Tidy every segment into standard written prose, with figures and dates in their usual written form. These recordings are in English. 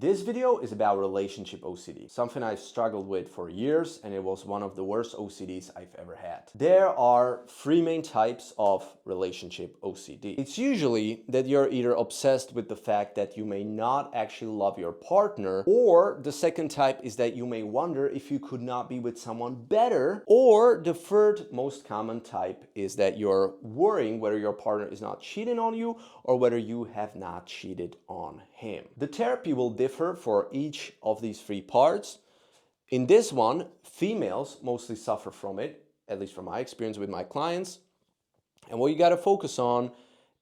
This video is about relationship OCD, something I've struggled with for years, and it was one of the worst OCDs I've ever had. There are three main types of relationship OCD. It's usually that you're either obsessed with the fact that you may not actually love your partner, or the second type is that you may wonder if you could not be with someone better, or the third most common type is that you're worrying whether your partner is not cheating on you or whether you have not cheated on him. The therapy will differ for each of these three parts. In this one, females mostly suffer from it, at least from my experience with my clients. And what you got to focus on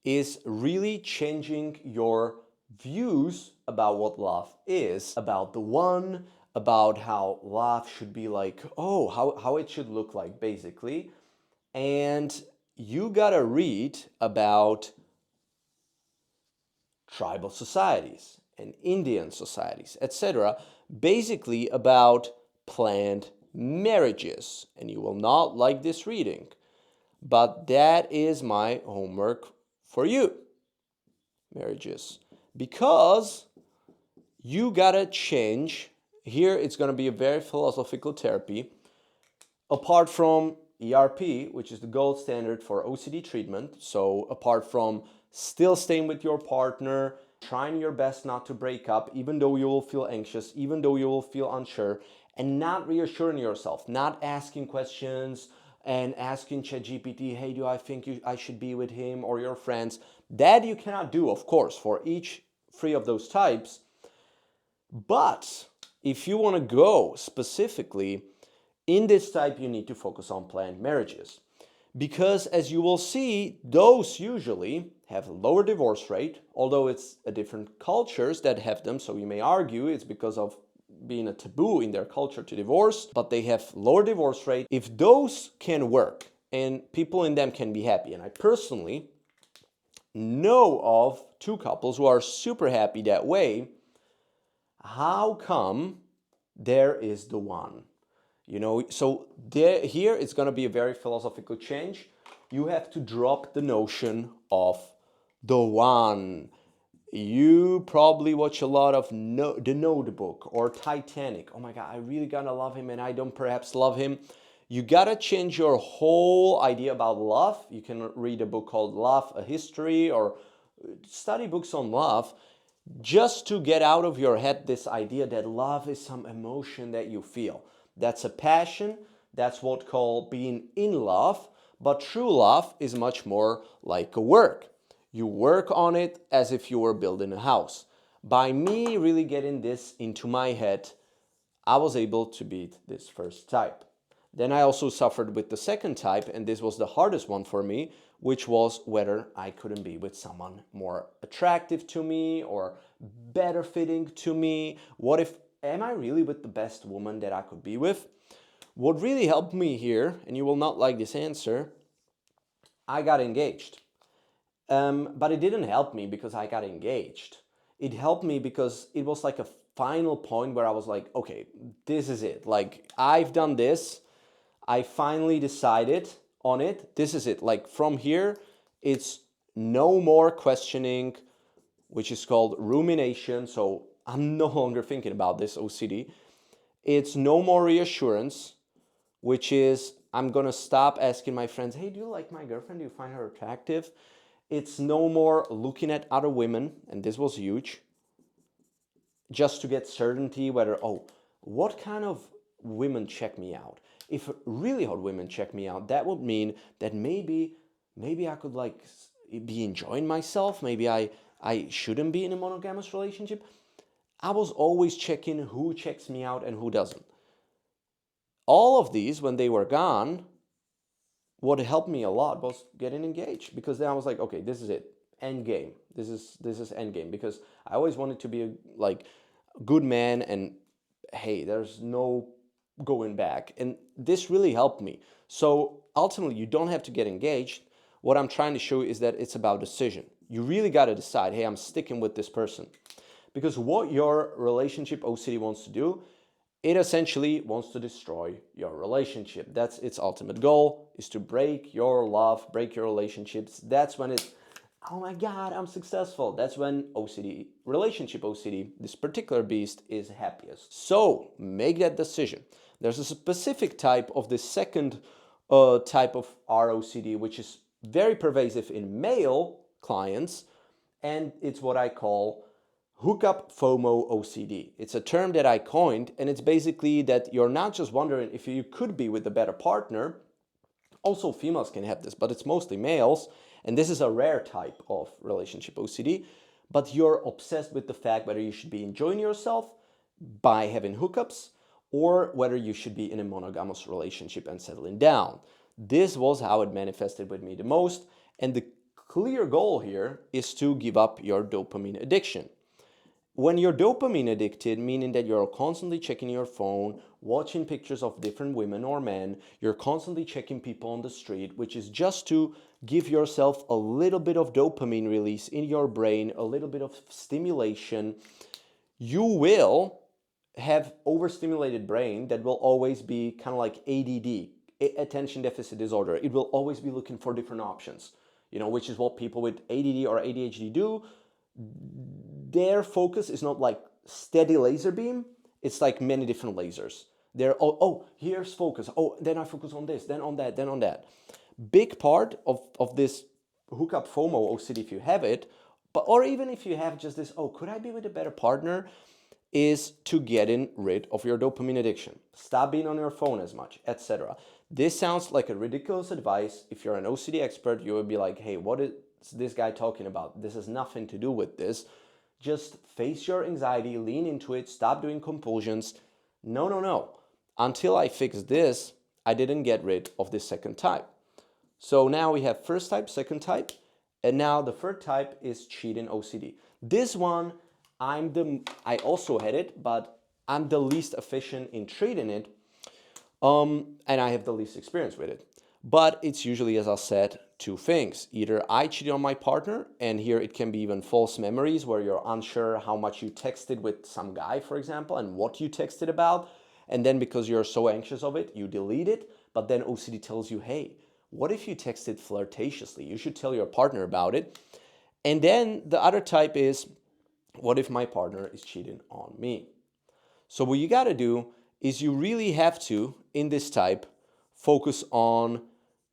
is really changing your views about what love is, about the one, about how love should be like, how it should look like, basically. And you got to read about tribal societies and Indian societies, etc., basically about planned marriages. And you will not like this reading, but that is my homework for you. Marriages. Because you gotta change. Here it's gonna be a very philosophical therapy. Apart from ERP, which is the gold standard for OCD treatment, so apart from still staying with your partner, trying your best not to break up, even though you will feel anxious, even though you will feel unsure, and not reassuring yourself, not asking questions and asking ChatGPT, hey, do I think I should be with him or your friends? That you cannot do, of course, for each three of those types. But if you want to go specifically in this type, you need to focus on planned marriages. Because as you will see, those usually have a lower divorce rate, although it's a different cultures that have them, so you may argue it's because of being a taboo in their culture to divorce, but they have lower divorce rate. If those can work and people in them can be happy, and I personally know of two couples who are super happy that way, how come there is the one? You know, so here it's going to be a very philosophical change. You have to drop the notion of the one. You probably watch a lot of The Notebook or Titanic. Oh my God, I really gotta love him and I don't perhaps love him. You gotta change your whole idea about love. You can read a book called Love, A History, or study books on love, just to get out of your head this idea that love is some emotion that you feel. That's a passion. That's what called being in love. But true love is much more like a work. You work on it as if you were building a house. By me really getting this into my head, I was able to beat this first type. Then I also suffered with the second type, and this was the hardest one for me, which was whether I couldn't be with someone more attractive to me or better fitting to me. What if, am I really with the best woman that I could be with? What really helped me here, and you will not like this answer, I got engaged. But it didn't help me because I got engaged. It helped me because it was like a final point where I was like, okay, this is it. Like, I've done this. I finally decided on it. This is it. Like, from here, it's no more questioning, which is called rumination. So I'm no longer thinking about this OCD. It's no more reassurance, which is I'm going to stop asking my friends, hey, do you like my girlfriend? Do you find her attractive? It's no more looking at other women, and this was huge, just to get certainty whether, what kind of women check me out? If really hot women check me out, that would mean that maybe I could like be enjoying myself. Maybe I shouldn't be in a monogamous relationship. I was always checking who checks me out and who doesn't. All of these, when they were gone, what helped me a lot was getting engaged, because then I was like, okay, this is it, end game. This is end game, because I always wanted to be a good man, and hey, there's no going back, and this really helped me. So ultimately, you don't have to get engaged. What I'm trying to show you is that it's about decision. You really got to decide, hey, I'm sticking with this person, because what your relationship OCD wants to do, it essentially wants to destroy your relationship. That's its ultimate goal, is to break your love, break your relationships. That's when it oh my God, I'm successful. That's when OCD, relationship OCD, this particular beast is happiest. So make that decision. There's a specific type of the second type of ROCD, which is very pervasive in male clients, and it's what I call hookup FOMO OCD. It's a term that I coined, and it's basically that you're not just wondering if you could be with a better partner. Also, females can have this, but it's mostly males. And this is a rare type of relationship OCD. But you're obsessed with the fact whether you should be enjoying yourself by having hookups or whether you should be in a monogamous relationship and settling down. This was how it manifested with me the most. And the clear goal here is to give up your dopamine addiction. When you're dopamine addicted, meaning that you're constantly checking your phone, watching pictures of different women or men, you're constantly checking people on the street, which is just to give yourself a little bit of dopamine release in your brain, a little bit of stimulation, you will have overstimulated brain that will always be kind of like ADD, attention deficit disorder. It will always be looking for different options, which is what people with ADD or ADHD do. Their focus is not like steady laser beam, it's like many different lasers. They're, here's focus. Oh, then I focus on this, then on that, then on that. Big part of this hookup FOMO OCD, if you have it, or even if you have just this, could I be with a better partner, is to getting rid of your dopamine addiction. Stop being on your phone as much, etc. This sounds like a ridiculous advice. If you're an OCD expert, you would be like, hey, what is this guy talking about? This has nothing to do with this. Just face your anxiety, lean into it, stop doing compulsions. No. Until I fix this, I didn't get rid of this second type. So now we have first type, second type, and now the third type is cheating OCD. This one, I also had it, but I'm the least efficient in treating it, and I have the least experience with it. But it's usually, as I said, two things. Either I cheated on my partner, and here it can be even false memories where you're unsure how much you texted with some guy, for example, and what you texted about. And then because you're so anxious of it, you delete it. But then OCD tells you, hey, what if you texted flirtatiously? You should tell your partner about it. And then the other type is, what if my partner is cheating on me? So what you got to do is you really have to, in this type, focus on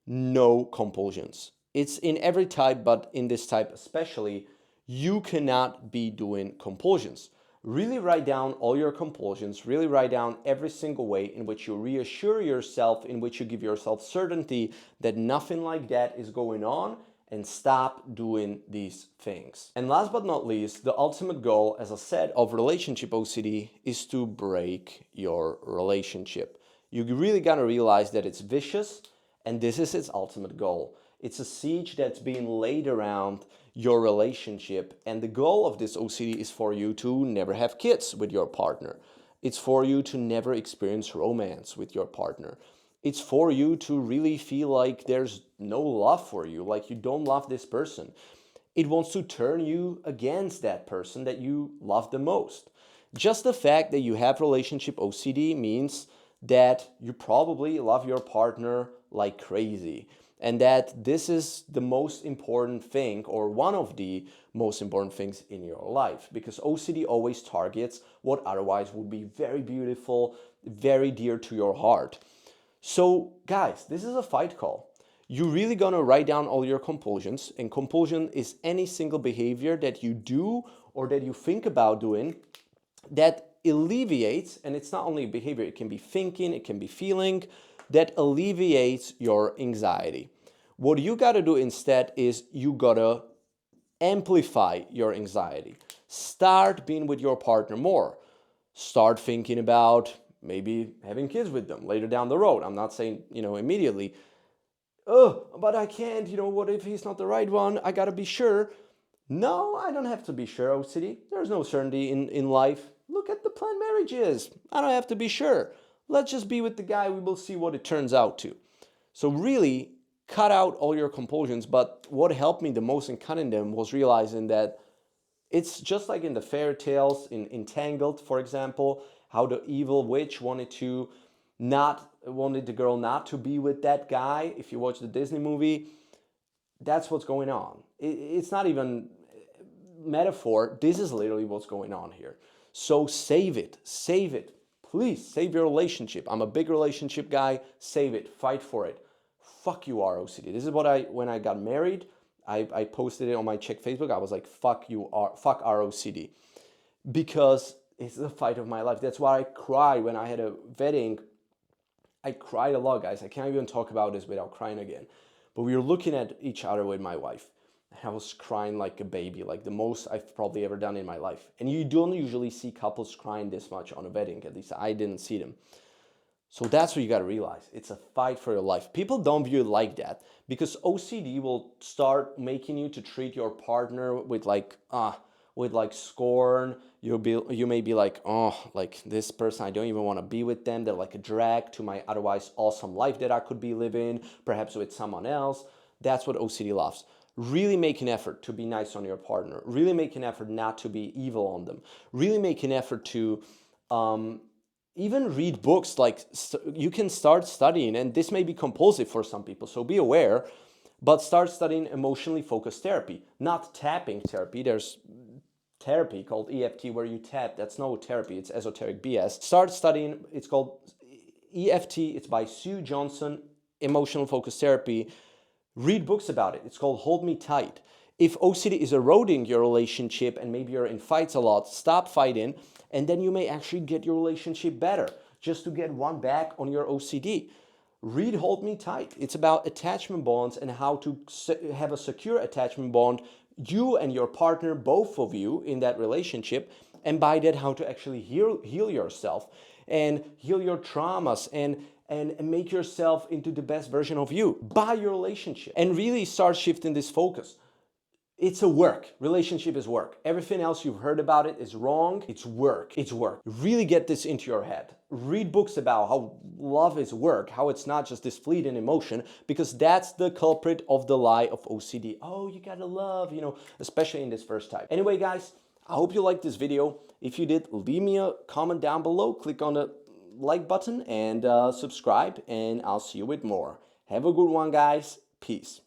no compulsions. It's in every type, but in this type especially, you cannot be doing compulsions. Really write down all your compulsions, really write down every single way in which you reassure yourself, in which you give yourself certainty that nothing like that is going on, and stop doing these things. And last but not least, the ultimate goal, as I said, of relationship OCD is to break your relationship. You really gotta realize that it's vicious, and this is its ultimate goal. It's a siege that's being laid around your relationship, and the goal of this OCD is for you to never have kids with your partner. It's for you to never experience romance with your partner. It's for you to really feel like there's no love for you, like you don't love this person. It wants to turn you against that person that you love the most. Just the fact that you have relationship OCD means that you probably love your partner like crazy, and that this is the most important thing, or one of the most important things in your life, because OCD always targets what otherwise would be very beautiful, very dear to your heart. So guys, this is a fight call. You're really gonna write down all your compulsions, and compulsion is any single behavior that you do or that you think about doing that alleviates, and it's not only behavior, it can be thinking, it can be feeling, that alleviates your anxiety. What you gotta do instead is you gotta amplify your anxiety. Start being with your partner more. Start thinking about maybe having kids with them later down the road. I'm not saying, immediately, but I can't, what if he's not the right one? I gotta be sure. No, I don't have to be sure, OCD. There's no certainty in life. Look at the planned marriages. I don't have to be sure. Let's just be with the guy. We will see what it turns out to. So really cut out all your compulsions. But what helped me the most in cutting them was realizing that it's just like in the fairy tales, in Entangled, for example, how the evil witch wanted the girl not to be with that guy. If you watch the Disney movie, That's what's going on. It's not even metaphor. This is literally what's going on here. So save it. Save it. Please save your relationship. I'm a big relationship guy. Save it. Fight for it. Fuck you, ROCD. This is what when I got married, I posted it on my Czech Facebook. I was like, fuck ROCD. Because it's the fight of my life. That's why I cried when I had a wedding. I cried a lot, guys. I can't even talk about this without crying again. But we were looking at each other with my wife. And I was crying like a baby, like the most I've probably ever done in my life. And you don't usually see couples crying this much on a wedding. At least I didn't see them. So that's what you got to realize. It's a fight for your life. People don't view it like that because OCD will start making you to treat your partner with like scorn. You may be like, oh, like this person, I don't even want to be with them. They're like a drag to my otherwise awesome life that I could be living, perhaps with someone else. That's what OCD loves. Really make an effort to be nice on your partner. Really make an effort not to be evil on them. Really make an effort to even read books. Like you can start studying, and this may be compulsive for some people, so be aware, but start studying emotionally focused therapy, not tapping therapy. There's therapy called EFT where you tap. That's no therapy. It's esoteric BS. Start studying. It's called EFT. It's by Sue Johnson, emotional focused therapy. Read books about it. It's called Hold Me Tight. If OCD is eroding your relationship and maybe you're in fights a lot, stop fighting, and then you may actually get your relationship better just to get one back on your OCD. Read Hold Me Tight. It's about attachment bonds and how to have a secure attachment bond, you and your partner, both of you in that relationship, and by that how to actually heal yourself and heal your traumas and make yourself into the best version of you by your relationship, and really start shifting this focus. It's a work. Relationship is work. Everything else you've heard about it is wrong. It's work. It's work. Really get this into your head. Read books about how love is work, how it's not just this fleeting emotion, because that's the culprit of the lie of OCD. Oh, you gotta love, especially in this first type. Anyway, guys, I hope you liked this video. If you did, leave me a comment down below. Click on the like button and subscribe, and I'll see you with more. Have a good one, guys. Peace.